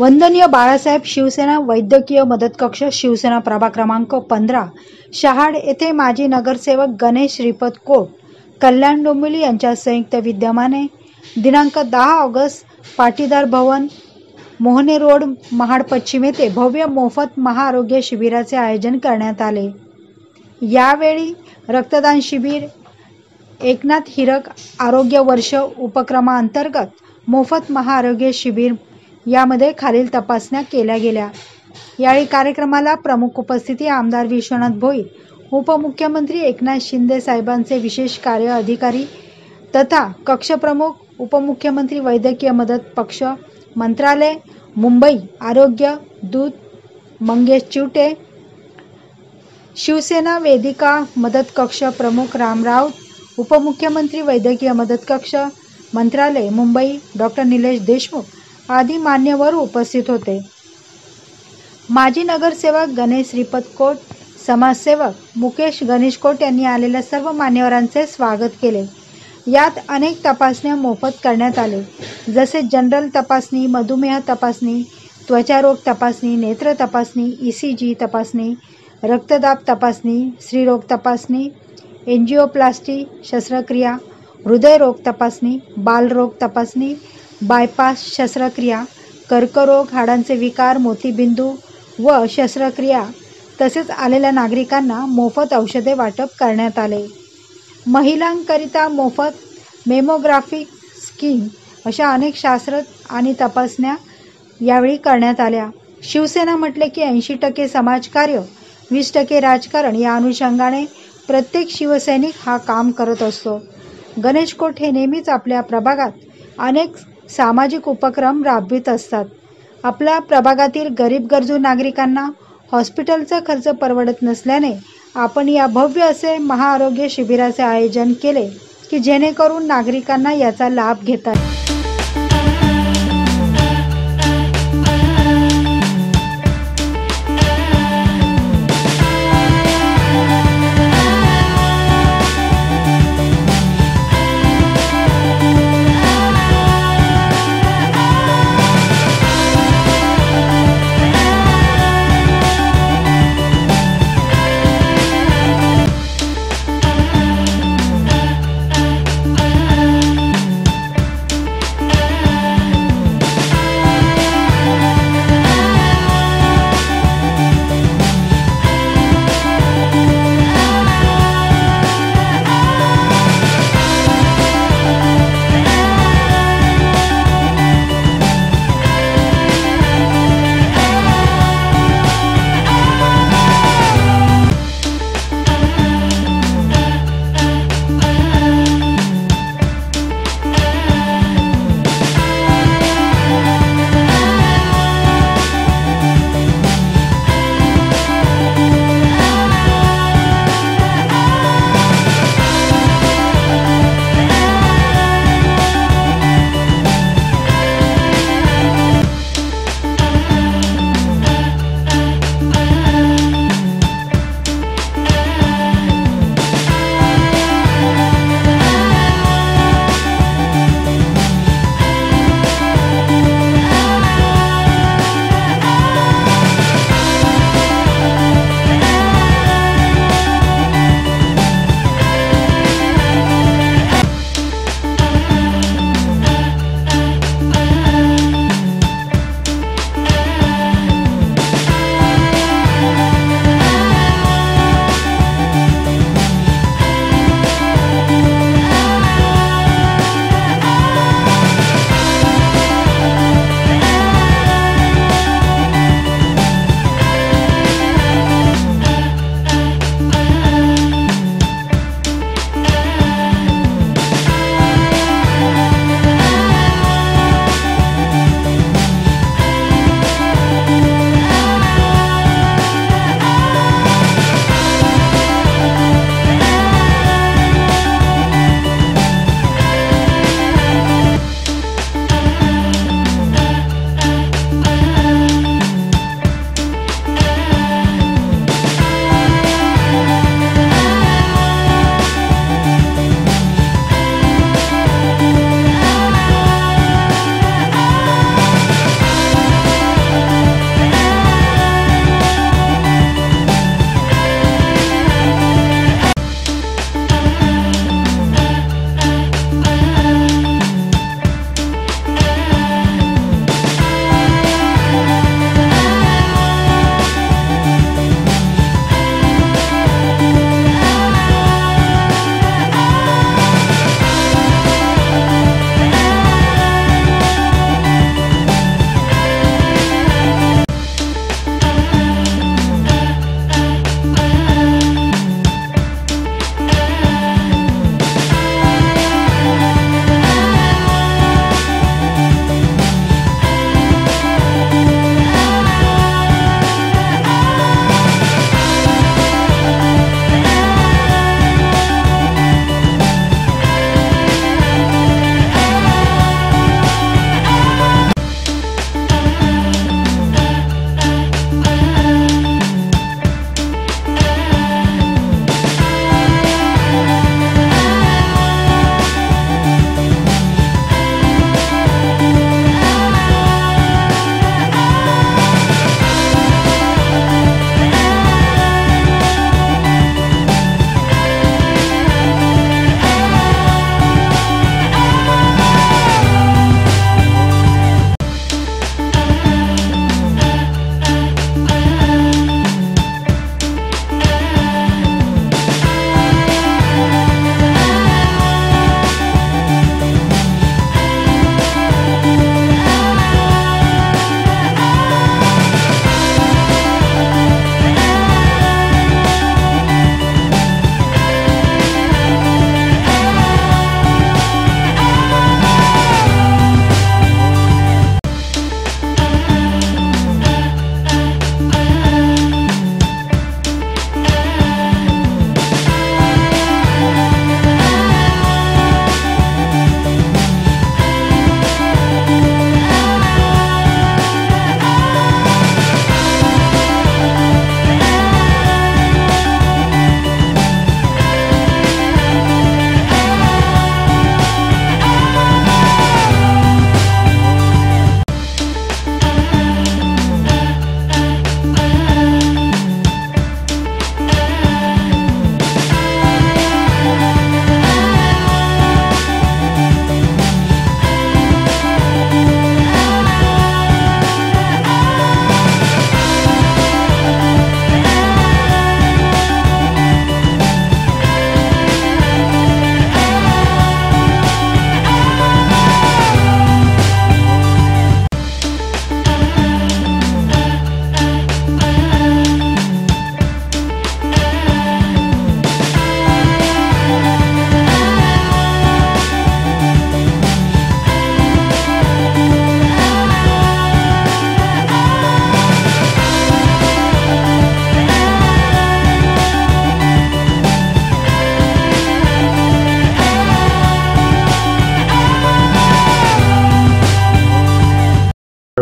वंदनीय बाळासाहेब शिवसेना वैद्यकीय मदत कक्ष शिवसेना प्रभाग क्रमांक 15 शहाड येथे माजी नगरसेवक गणेश श्रीपत कोट कल्याण डोंबिवली यांच्या संयुक्त विद्यमाने दिनांक 10 ऑगस्ट पाटीदार भवन मोहने रोड महाड पश्चिम येथे भव्य मोफत महाआरोग्य शिबिराचे आयोजन करण्यात आले। यावेळी रक्तदान शिबिर, एकनाथ हिरक आरोग्य वर्ष उपक्रमांतर्गत मोफत महाआरोग्य शिबिर यामध्ये खालील तपासण्या केल्या गेल्या। यावेळी कार्यक्रमाला प्रमुख उपस्थिती आमदार विश्वनाथ भोईर, उपमुख्यमंत्री एकनाथ शिंदे साहेबांचे विशेष कार्य अधिकारी तथा कक्ष प्रमुख, उपमुख्यमंत्री वैद्यकीय मदत पक्ष मंत्रालय मुंबई आरोग्य दूत मंगेश चिवटे, शिवसेना वेदिका मदत कक्ष प्रमुख राम राऊत, उपमुख्यमंत्री वैद्यकीय मदत कक्ष मंत्रालय मुंबई डॉक्टर निलेश देशमुख आदी मान्यवर उपस्थित होते। माजी नगरसेवक गणेश श्रीपत कोट, समाजसेवक मुकेश गणेश कोट यांनी आलेल्या सर्व मान्यवरांचे स्वागत केले। यात अनेक तपासण्या मोफत करण्यात आले, जसे जनरल तपासणी, मधुमेह तपासणी, त्वचारोग तपासणी, नेत्र तपासणी, ECG तपासणी, रक्तदाब तपासणी, स्त्रीरोग तपासणी, एंजिओप्लास्टी शस्त्रक्रिया, हृदयरोग तपासणी, बालरोग तपासणी, बायपास शस्त्रक्रिया, कर्करोग, हाडांचे विकार, मोतीबिंदू व शस्त्रक्रिया तसेच आलेल्या नागरिकांना मोफत औषधे वाटप करण्यात आले। महिलांकरिता मोफत मेमोग्राफी स्कीम अशा अनेक शास्त्र आणि तपासण्या यावेळी करण्यात आल्या। शिवसेना म्हटले की 80% समाजकार्य, 20% राजकारण या अनुषंगाने प्रत्येक शिवसैनिक हा काम करत असतो। गणेश कोट हे नेहमीच आपल्या प्रभागात अनेक सामाजिक उपक्रम राबवित असतात। आपल्या प्रभागातील गरीब गरजू नागरिकांना हॉस्पिटलचा खर्च परवडत नसल्याने आपण या भव्य असे महाआरोग्य शिबिराचे आयोजन केले की जेणेकरून नागरिकांना याचा लाभ घेता येईल।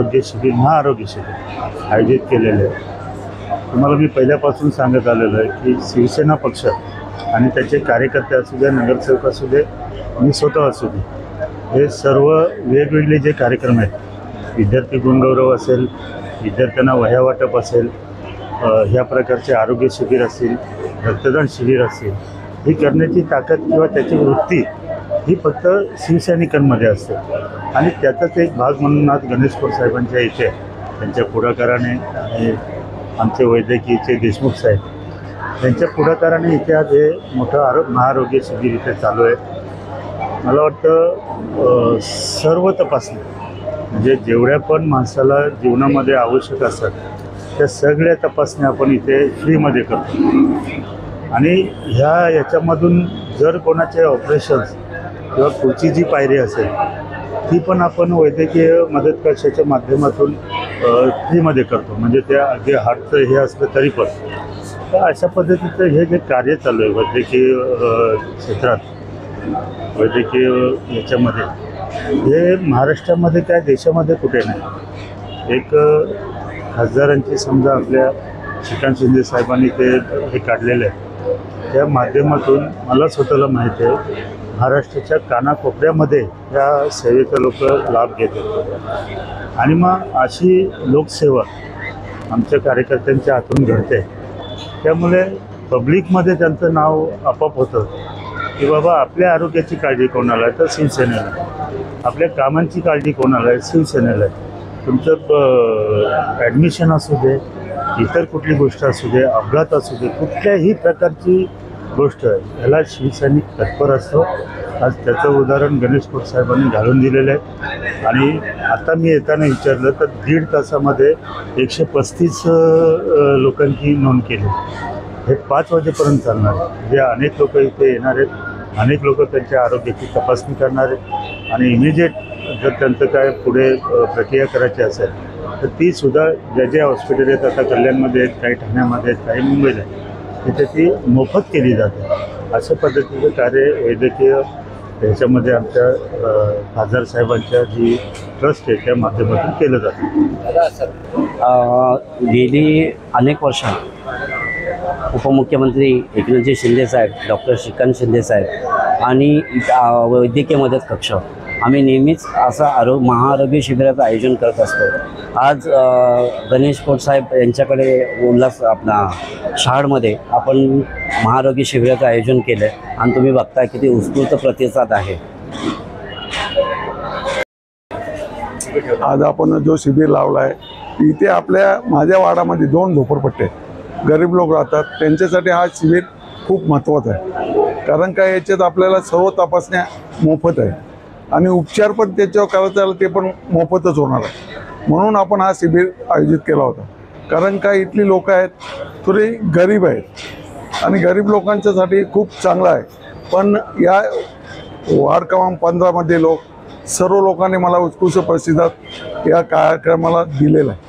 आरोग्य शिबिर, महाआरोग्य शिबिर आयोजित केलेले आहे. तुम्हाला मी पहिल्यापासून सांगत आलेलं आहे की शिवसेना पक्ष आणि त्याचे कार्यकर्ते असू दे, नगरसेवक असू दे, मी स्वतः असू दे, हे सर्व वेगवेगळे जे कार्यक्रम आहेत, विद्यार्थी गुणगौरव असेल, विद्यार्थ्यांना वह्या वाटप असेल, ह्या प्रकारचे आरोग्य शिबिर असतील, रक्तदान शिबिर असतील, ही करण्याची ताकद किंवा त्याची वृत्ती ही फक्त शिवसैनिकांमध्ये असते. आणि त्याचाच एक भाग म्हणून आज गणेशपूर साहेबांच्या इथे त्यांच्या पुढाकाराने आणि आमचे वैद्यकीयचे देशमुख साहेब यांच्या पुढाकाराने इथे आज हे मोठं महाआरोग्य शिबिर इथे चालू आहे. मला वाटतं सर्व तपासणी म्हणजे जेवढ्या पण माणसाला जीवनामध्ये आवश्यक असतात त्या सगळ्या तपासण्या आपण इथे फ्रीमध्ये करतो. आणि याच्यामधून जर कोणाचे ऑपरेशन्स किंवा पुढची जी पायरी असेल ती पण आपण वैद्यकीय मदत कक्षाच्या माध्यमातून फ्रीमध्ये करतो. म्हणजे त्या अगदी हार्टचं हे असलं तरी पण. तर अशा पद्धतीचं हे जे कार्य चालू आहे वैद्यकीय क्षेत्रात, वैद्यकीय याच्यामध्ये, हे महाराष्ट्रामध्ये काय देशामध्ये कुठे नाही. एक खासदारांची समजा आपल्या श्रीकांत शिंदे साहेबांनी ते हे काढलेलं आहे, त्या माध्यमातून मला स्वतःला माहिती आहे महाराष्ट्राच्या कानाकोपऱ्यामध्ये या सेवेचा लोक लाभ घेतात. आणि मग अशी लोकसेवा आमच्या कार्यकर्त्यांच्या हातून घडते. त्यामुळे पब्लिकमध्ये त्यांचं नाव आपोआप होतं की बाबा आपल्या आरोग्याची काळजी कोणाला आहे तर शिवसेनेला, आपल्या कामांची काळजी कोणाला आहे शिवसेनेला आहे. तुमचं ॲडमिशन असू दे, इतर कुठली गोष्ट असू दे, अपघात असू दे, कुठल्याही प्रकारची गोष्ट आहे याला शिवसैनिक तत्पर असतो. आज त्याचं उदाहरण गणेशपूर साहेबांनी घालून दिलेलं आहे. आणि आता मी येताना विचारलं तर 1.5 तासामध्ये 135 लोकांची नोंद केली. हे 5 वाजेपर्यंत चालणार आहे. म्हणजे अनेक लोक इथे येणार आहेत, अनेक लोक त्यांच्या आरोग्याची तपासणी करणार आहेत. आणि इमिजिएट जर त्यांचं काय पुढे प्रक्रिया करायची असेल तर ती सुद्धा ज्या ज्या हॉस्पिटल आहेत, आता कल्याणमध्ये आहेत, काही ठाण्यामध्ये आहेत, काही मुंबईला आहेत, तिथे ती मोफत केली जाते. अशा पद्धतीचं कार्य वैद्यकीय ह्याच्यामध्ये आमच्या खासदार साहेबांच्या जी ट्रस्ट आहे त्या माध्यमातून केलं जातं. गेली अनेक वर्ष उपमुख्यमंत्री एकनाथजी शिंदेसाहेब, डॉक्टर श्रीकांत शिंदेसाहेब आणि वैद्यकीय मदत कक्ष आम्ही नेहमीच असा महाआरोग्य शिबिराचं आयोजन करत असतो. आज गणेश कोटसाहेब यांच्याकडे उल्हास आपला शहाडमध्ये आपण महाआरोग्य शिबिराचं आयोजन केलं आहे आणि तुम्ही बघताय किती उत्स्फूर्त प्रतिसाद आहे. आज आपण जो शिबिर लावला आहे इथे माझ्या वाडामध्ये 2 झोपडपट्टे गरीब लोक राहतात, त्यांच्यासाठी हा शिबिर खूप महत्त्वाचा आहे. कारण काय याच्यात आपल्याला सर्व तपासण्या मोफत आहे आणि उपचार पण त्याच्यावर करायचं आलं ते पण मोफतच होणार आहे. म्हणून आपण हा शिबिर आयोजित केला होता. कारण काय इथली लोक आहेत थोडी गरीब आहेत आणि गरीब लोकांच्यासाठी खूप चांगलं आहे. पण या वार्ड क्रमांक 15 मध्ये सर्व लोकांनी मला उत्कृष्ट प्रतिसाद या कार्यक्रमाला दिलेला आहे.